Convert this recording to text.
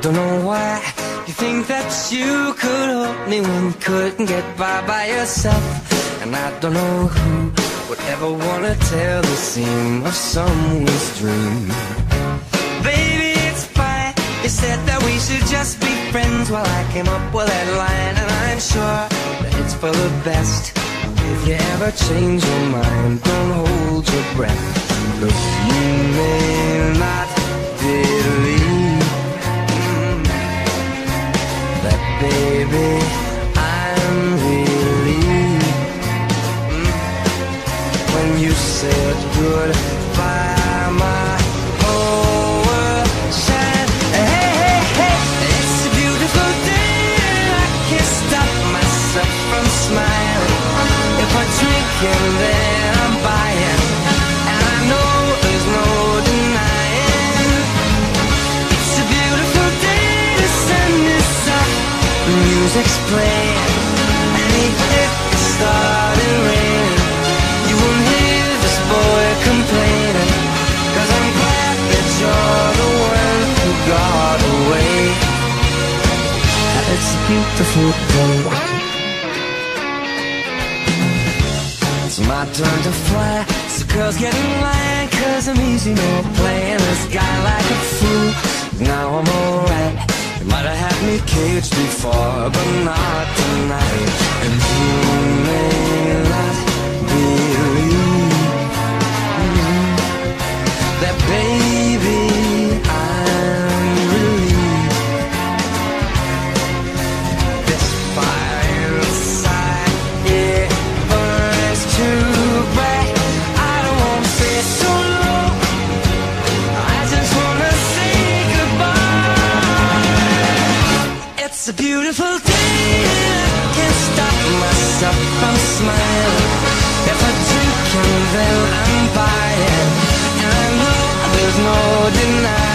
don't know why you think that you could hold me when you couldn't get by yourself. And I don't know who would ever wanna tell the seam of someone's dream. Baby, it's fine. You said that we should just be friends. Well, I came up with that line, and I'm sure that it's for the best. If you ever change your mind, don't hold your breath. Look, you may not believe that, baby, I'm relieved when you said goodbye. My whole world shined. Hey, hey, hey, it's a beautiful day, and I can't stop myself from smiling. If I drink and then I'm buying, and I know there's no denying. It's a beautiful day, the sun is up, the music's playing, and even if it started raining, you won't hear this boy complaining, 'cause I'm glad that you're the one who got away. It's a beautiful day. It's my turn to fly, so girls get in line, 'cause I'm easy, no playing this guy like a fool. Now I'm alright. You might have had me caged before, but not tonight. And you may not believe that, baby, I'm relieved. This fire inside, it burns too bright. I don't wanna stay so long, I just wanna say goodbye. It's a beautiful day, I can't stop myself from smiling. If I drink and then I'm buying, and I know there's no denying.